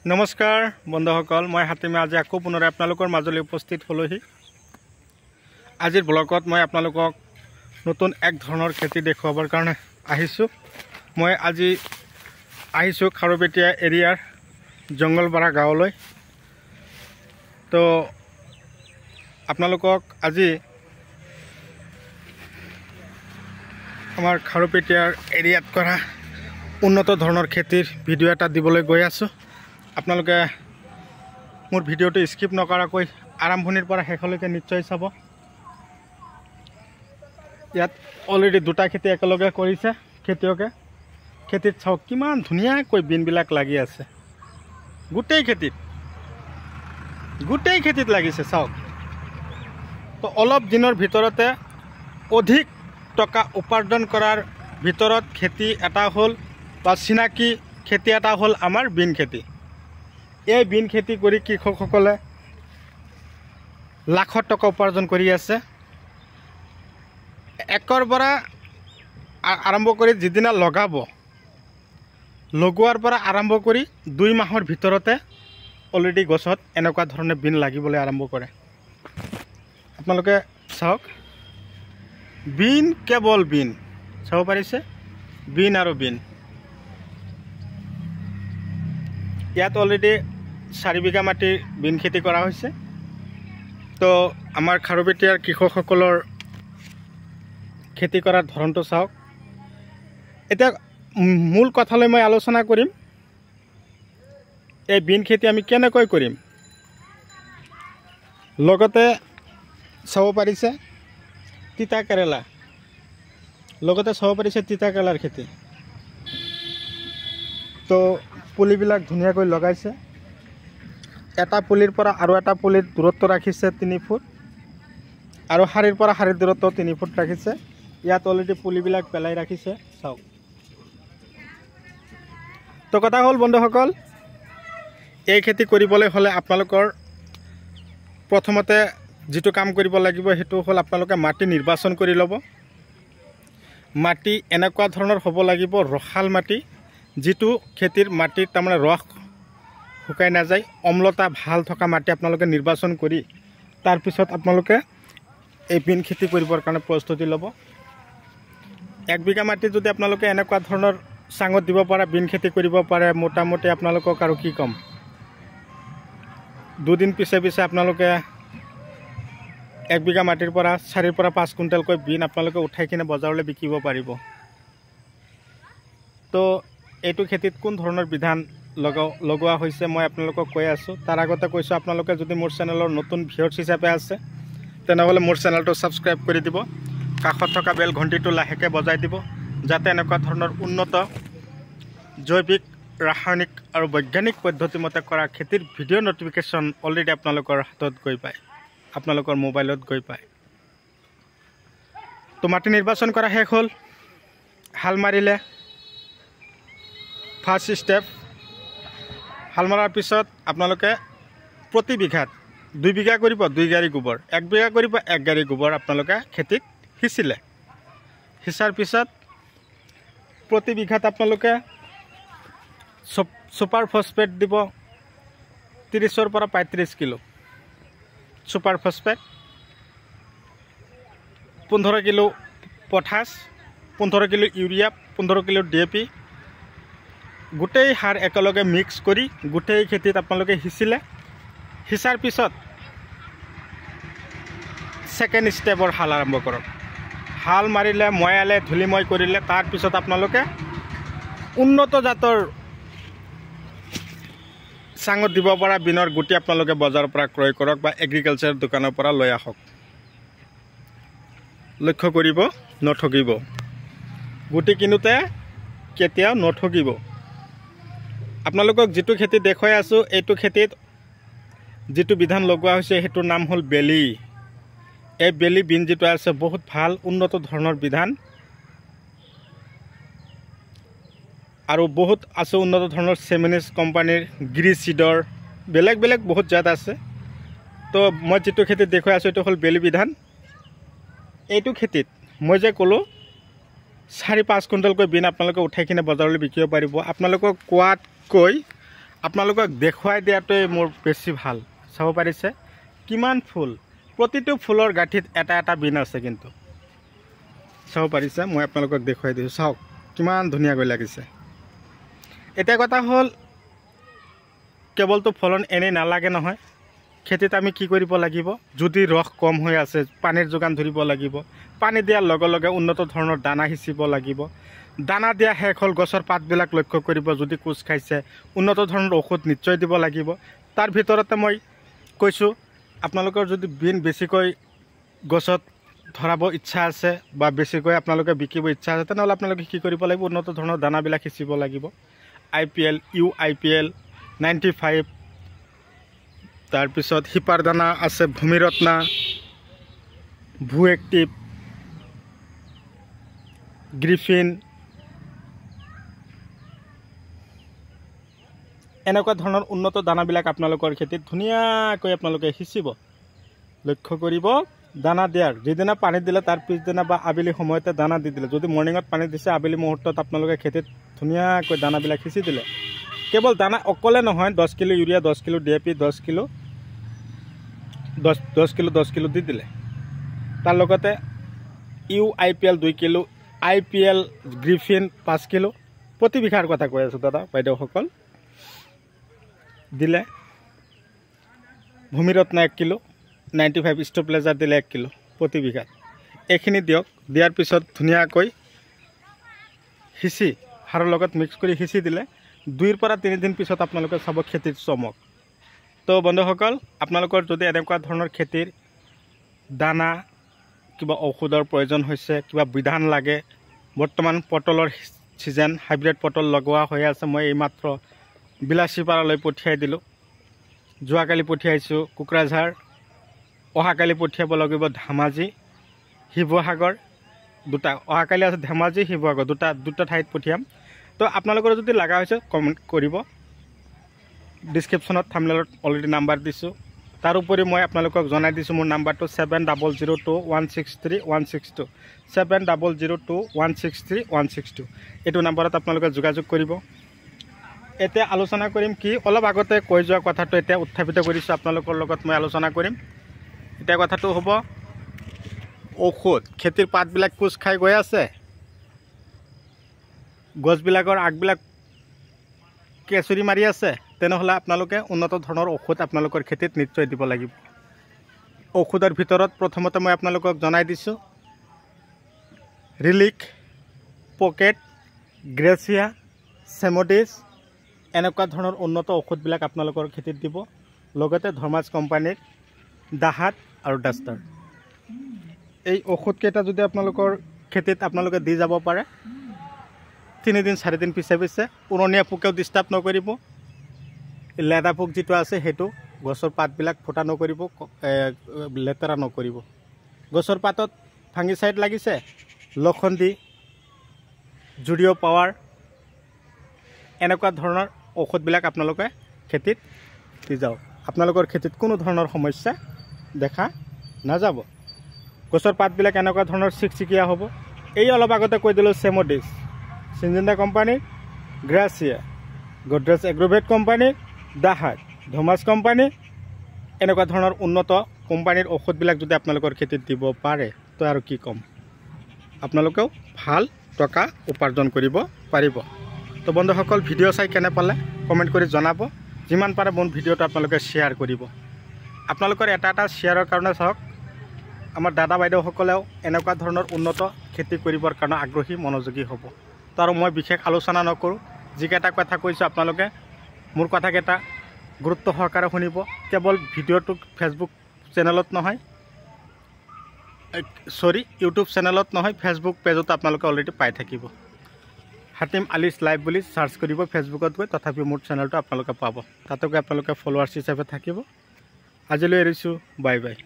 নমস্কাৰ বন্ধুসকল, মই হাতীমে আজি আকৌ পুনৰ আপোনালোকৰ মাজলৈ উপস্থিত হলোহি। আজিৰ ব্লগত মই আপোনালোকক নতুন এক ধৰণৰ খেতি দেখুৱাবৰ কাৰণে আহিছোঁ। মই আজি আহিছোঁ খাৰুপেটীয়া এৰিয়াৰ জংগলপাৰা গাঁৱলৈ। তো আপোনালোকক আজি আমাৰ খাৰুপেটীয়াৰ এৰিয়াত কৰা উন্নত ধৰণৰ খেতিৰ ভিডিঅ' এটা দিবলৈ গৈ আছোঁ। আপোনালোকে মোৰ ভিডিঅ'টো স্কিপ নকৰাকৈ আৰম্ভণিৰ পৰা শেষলৈকে নিশ্চয় চাব। ইয়াত অলৰেডি দুটা খেতি একেলগে কৰিছে খেতিয়কে। খেতিত চাওক কিমান ধুনীয়াকৈ বিনবিলাক লাগি আছে। গোটেই খেতিত লাগিছে চাওক। তো অলপ দিনৰ ভিতৰতে অধিক টকা উপাৰ্জন কৰাৰ ভিতৰত খেতি এটা হ'ল বা চিনাকি খেতি এটা হ'ল আমাৰ বিন খেতি। এই বিন খেতি কৰি কৃষকসকলে লাখত টকা উপাৰ্জন কৰি আছে। একৰ পৰা আৰম্ভ কৰি যিদিনা লগোৱাৰ পৰা আৰম্ভ কৰি 2 মাহৰ ভিতৰতে অলৰেডি গছত এনেকুৱা ধৰণে বিন লাগিবলৈ আৰম্ভ কৰে। আপোনালোকে চাওক, বিন কেৱল বিন চাব পাৰিছে, বিন আৰু বিন। ইয়াত অলৰেডি 4 বিঘা মাটিৰ বিন খেতি কৰা হৈছে। তো আমাৰ খাৰুপেটীয়াৰ কৃষকসকলৰ খেতি কৰাৰ ধৰণটো চাওক। এতিয়া মূল কথালৈ মই আলোচনা কৰিম, এই বিন খেতি আমি কেনেকৈ কৰিম। লগতে চাব পাৰিছে তিতা কেৰেলাৰ খেতি। তো পুলিবিলাক ধুনীয়াকৈ লগাইছে। এটা পুলিৰ পৰা আৰু এটা পুলিৰ দূৰত্ব ৰাখিছে 3 ফুট, আৰু শাৰীৰ পৰা শাৰীৰ দূৰত্ব 3 ফুট ৰাখিছে। ইয়াত অলৰেডি পুলিবিলাক পেলাই ৰাখিছে চাওক। তো কথা হ'ল বন্ধুসকল, এই খেতি কৰিবলৈ হ'লে আপোনালোকৰ প্ৰথমতে যিটো কাম কৰিব লাগিব সেইটো হ'ল আপোনালোকে মাটি নিৰ্বাচন কৰি ল'ব। মাটি এনেকুৱা ধৰণৰ হ'ব লাগিব, ৰসাল মাটি, যিটো খেতিৰ মাটিত তাৰমানে ৰস শুকাই নাযায়, অম্লতা ভাল থকা মাটি আপোনালোকে নিৰ্বাচন কৰি তাৰপিছত আপোনালোকে এই বিন খেতি কৰিবৰ কাৰণে প্ৰস্তুতি ল'ব। 1 বিঘা মাটি যদি আপোনালোকে এনেকুৱা ধৰণৰ চাঙত দিব পৰা বিন খেতি কৰিব পাৰে, মোটামুটি আপোনালোকক আৰু কি ক'ম, 2 দিন পিছে আপোনালোকে 1 বিঘা মাটিৰ পৰা 4 পৰা 5 কুইণ্টেলকৈ বিন আপোনালোকে উঠাই কিনে বজাৰলৈ বিকিব পাৰিব। তো এইটো খেতিত কোন ধৰণৰ বিধান লগোৱা হৈছে মই আপোনালোকক কৈ আছোঁ। তাৰ আগতে কৈছোঁ, আপোনালোকে যদি মোৰ চেনেলৰ নতুন ভিউৱাৰ্ছ হিচাপে আছে তেনেহ'লে মোৰ চেনেলটো ছাবস্ক্ৰাইব কৰি দিব, কাষত থকা বেল ঘণ্টিটো লাহেকৈ বজাই দিব, যাতে এনেকুৱা ধৰণৰ উন্নত জৈৱিক, ৰাসায়নিক আৰু বৈজ্ঞানিক পদ্ধতিমতে কৰা খেতিৰ ভিডিঅ' নটিফিকেশ্যন অলৰেডি আপোনালোকৰ হাতত গৈ পায়, আপোনালোকৰ মোবাইলত গৈ পায়। তো মাটি নিৰ্বাচন কৰা শেষ হ'ল। হাল মাৰিলে ফাৰ্ষ্ট ষ্টেপ। হাল মৰাৰ পিছত আপোনালোকে প্ৰতি বিঘাত 2 বিঘা কৰিব 2 গাড়ী গোবৰ, 1 বিঘা কৰিব 1 গাড়ী গোবৰ আপোনালোকে খেতিত সিঁচিলে। সিঁচাৰ পিছত প্ৰতি বিঘাত আপোনালোকে ছুপাৰ ফছফেট দিব 30 পৰা 35 kilo super phosphate, 15 kilo potash, 15 kilo urea, 15 kilo DAP, গোটেই সাৰ একেলগে মিক্স কৰি গোটেই খেতিত আপোনালোকে সিঁচিলে। সিঁচাৰ পিছত ছেকেণ্ড ষ্টেপৰ হাল আৰম্ভ কৰক। হাল মাৰিলে, ময়ালে, ধূলিময় কৰিলে, তাৰপিছত আপোনালোকে উন্নত জাতৰ চাঙত দিব পৰা বিনৰ গুটি আপোনালোকে বজাৰৰ পৰা ক্ৰয় কৰক বা এগ্ৰিকালচাৰ দোকানৰ পৰা লৈ আহক। লক্ষ্য কৰিব, নঠগিব। গুটি কিনোতে কেতিয়াও নঠগিব। আপোনালোকক যিটো খেতি দেখুৱাই আছোঁ, এইটো খেতিত যিটো বিধান লগোৱা হৈছে সেইটোৰ নাম হ'ল বেলি। এই বেলি বিন যিটো আছে বহুত ভাল উন্নত ধৰণৰ বিধান, আৰু বহুত আছে উন্নত ধৰণৰ চেমিনিছ কোম্পানীৰ, গ্ৰীচিডৰ, বেলেগ বহুত জাত আছে। তো মই যিটো খেতিত দেখুৱাই আছোঁ এইটো হ'ল বেলি বিধান। এইটো খেতিত মই যে ক'লোঁ 4-5 কুইণ্টেলকৈ বিন আপোনালোকে উঠাই কিনে বজাৰলৈ বিকিব পাৰিব। আপোনালোকক কোৱাতকৈ আপোনালোকক দেখুৱাই দিয়াটোৱে মোৰ বেছি ভাল। চাব পাৰিছে কিমান ফুল, প্ৰতিটো ফুলৰ গাঁঠিত এটা এটা বিন আছে। কিন্তু চাব পাৰিছে, মই আপোনালোকক দেখুৱাই দিছোঁ, চাওক কিমান ধুনীয়াকৈ লাগিছে। এতিয়া কথা হ'ল কেৱলতো ফলন এনেই নালাগে নহয়, খেতিত আমি কি কৰিব লাগিব, যদি ৰস কম হৈ আছে পানীৰ যোগান ধৰিব লাগিব। পানী দিয়াৰ লগে লগে উন্নত ধৰণৰ দানা সিঁচিব লাগিব। দানা দিয়া শেষ হ'ল, গছৰ পাতবিলাক লক্ষ্য কৰিব, যদি কোচ খাইছে উন্নত ধৰণৰ ঔষধ নিশ্চয় দিব লাগিব। তাৰ ভিতৰতে মই কৈছোঁ, আপোনালোকৰ যদি বিন বেছিকৈ গছত ধৰাব ইচ্ছা আছে বা বেছিকৈ আপোনালোকে বিকিব ইচ্ছা আছে, তেনেহ'লে আপোনালোকে কি কৰিব লাগিব, উন্নত ধৰণৰ দানাবিলাক সিঁচিব লাগিব। IPL, UIPL 95, তাৰপিছত হিপাৰ দানা আছে, ভূমিৰত্না, ভু এক্টিভ, গ্ৰিফিন, এনেকুৱা ধৰণৰ উন্নত দানাবিলাক আপোনালোকৰ খেতিত ধুনীয়াকৈ আপোনালোকে সিঁচিব। লক্ষ্য কৰিব দানা দিয়াৰ যিদিনা পানী দিলে তাৰ পিছদিনা বা আবেলি সময়তে দানা দি দিলে, যদি মৰ্ণিঙত পানী দিছে আবেলি মুহূৰ্তত আপোনালোকে খেতিত ধুনীয়াকৈ দানাবিলাক সিঁচি দিলে। কেৱল দানা অকলে নহয়, 10 kilo urea, 10 kilo DAP, 10 kilo দি দিলে। তাৰ লগতে UIPL 2 kilo, IPL Griffin 5 kilo, প্ৰতি বিঘাৰ কথা কৈ আছোঁ দাদা বাইদেউসকল, দিলে। ভূমিৰত্ন 1 কিলো, 95 ষ্টোপ্লেজাৰ দিলে 1 কিলো প্ৰতি বিঘাত। এইখিনি দিয়ক, দিয়াৰ পিছত ধুনীয়াকৈ সিঁচি সাৰৰ লগত মিক্স কৰি সিঁচি দিলে 2 পৰা 3 দিন পিছত আপোনালোকে চাব খেতিৰ চমক। তো বন্ধুসকল, আপোনালোকৰ যদি এনেকুৱা ধৰণৰ খেতিৰ দানা কিবা ঔষধৰ প্ৰয়োজন হৈছে, কিবা বিধান লাগে, বৰ্তমান পটলৰ ছিজন, হাইব্ৰিড পটল লগোৱা হৈ আছে। মই এইমাত্ৰ বিলাচীপাৰালৈ পঠিয়াই দিলোঁ, যোৱাকালি পঠিয়াইছোঁ কোকৰাঝাৰ, অহাকালি পঠিয়াব লাগিব ধেমাজি, শিৱসাগৰ, দুটা অহাকালি আছে, ধেমাজি, শিৱসাগৰ, দুটা ঠাইত পঠিয়াম। তো আপোনালোকৰ যদি লগা হৈছে কমেণ্ট কৰিব, ডিছক্ৰিপশ্যনত থাম্বনেইলত অলৰেডি নাম্বাৰ দিছোঁ। তাৰোপৰি মই আপোনালোকক জনাই দিছোঁ মোৰ নাম্বাৰটো 7002163162, 7002163162। এইটো নাম্বাৰত আপোনালোকে যোগাযোগ কৰিব। এতিয়া আলোচনা কৰিম কি, অলপ আগতে কৈ যোৱা কথাটো এতিয়া উত্থাপিত কৰিছোঁ আপোনালোকৰ লগত মই আলোচনা কৰিম। এতিয়া কথাটো হ'ব ঔষধ। খেতিৰ পাতবিলাক কোচ খাই গৈ আছে, গছবিলাকৰ আগবিলাক কেঁচুৰি মাৰি আছে, তেনেহ'লে আপোনালোকে উন্নত ধৰণৰ ঔষধ আপোনালোকৰ খেতিত নিশ্চয় দিব লাগিব। ঔষধৰ ভিতৰত প্ৰথমতে মই আপোনালোকক জনাই দিছোঁ ৰিলিক, পকেট, গ্ৰেচিয়া, চেমডিছ, এনেকুৱা ধৰণৰ উন্নত ঔষধবিলাক আপোনালোকৰ খেতিত দিব। লগতে ধৰ্মাছ কোম্পানীৰ দাহাত আৰু ডাষ্টাৰ, এই ঔষধকেইটা যদি আপোনালোকৰ খেতিত আপোনালোকে দি যাব পাৰে, 3 দিন 4 দিন পিছে পিছে উৰণীয়া পোকেও ডিষ্টাৰ্ব নকৰিব। লেদা পোক যিটো আছে সেইটো গছৰ পাতবিলাক ফুটা নকৰিব, লেতেৰা নকৰিব। গছৰ পাতত ফাংগিচাইড লাগিছে, লখন্দি, জুডিঅ' পাৱাৰ, এনেকুৱা ধৰণৰ ঔষধবিলাক আপোনালোকে খেতিত দি যাওক। আপোনালোকৰ খেতিত কোনো ধৰণৰ সমস্যা দেখা নাযাব। গছৰ পাতবিলাক এনেকুৱা ধৰণৰ চিকচিকীয়া হ'ব। এই অলপ আগতে কৈ দিলোঁ চেমডিছ, চিনজিন্দা কোম্পানীৰ, গ্ৰাচিয়া, গডৰেজ এগ্ৰোভেট কোম্পানীৰ, দাহাত, ধৰ্মাছ কোম্পানী, এনেকুৱা ধৰণৰ উন্নত কোম্পানীৰ ঔষধবিলাক যদি আপোনালোকৰ খেতিত দিব পাৰে, তো আৰু কি ক'ম, আপোনালোকেও ভাল টকা উপাৰ্জন কৰিব পাৰিব। তো বন্ধুসকল, ভিডিঅ' চাই কেনে পালে কমেণ্ট কৰি জনাব। যিমান পাৰে মোৰ ভিডিঅ'টো আপোনালোকে শ্বেয়াৰ কৰিব। আপোনালোকৰ এটা এটা শ্বেয়াৰৰ কাৰণে চাওক আমাৰ দাদা বাইদেউসকলেও এনেকুৱা ধৰণৰ উন্নত খেতি কৰিবৰ কাৰণে আগ্ৰহী, মনোযোগী হ'ব। তো আৰু মই বিশেষ আলোচনা নকৰোঁ, যিকেইটা কথা কৈছোঁ আপোনালোকে মোৰ কথাকেইটা গুৰুত্ব সহকাৰে শুনিব। কেৱল ভিডিঅ'টো ফেচবুক চেনেলত নহয়, ইউটিউব চেনেলত নহয়, ফেচবুক পেজতো আপোনালোকে অলৰেডি পাই থাকিব। হাতিম আলিছ লাইভ বুলি চাৰ্চ কৰিব ফেচবুকত গৈ, তথাপিও মোৰ চেনেলটো আপোনালোকে পাব। তাতে গৈ আপোনালোকে ফলোৱাৰ্ছ হিচাপে থাকিব। আজিলৈ এৰিছোঁ, বাই বাই।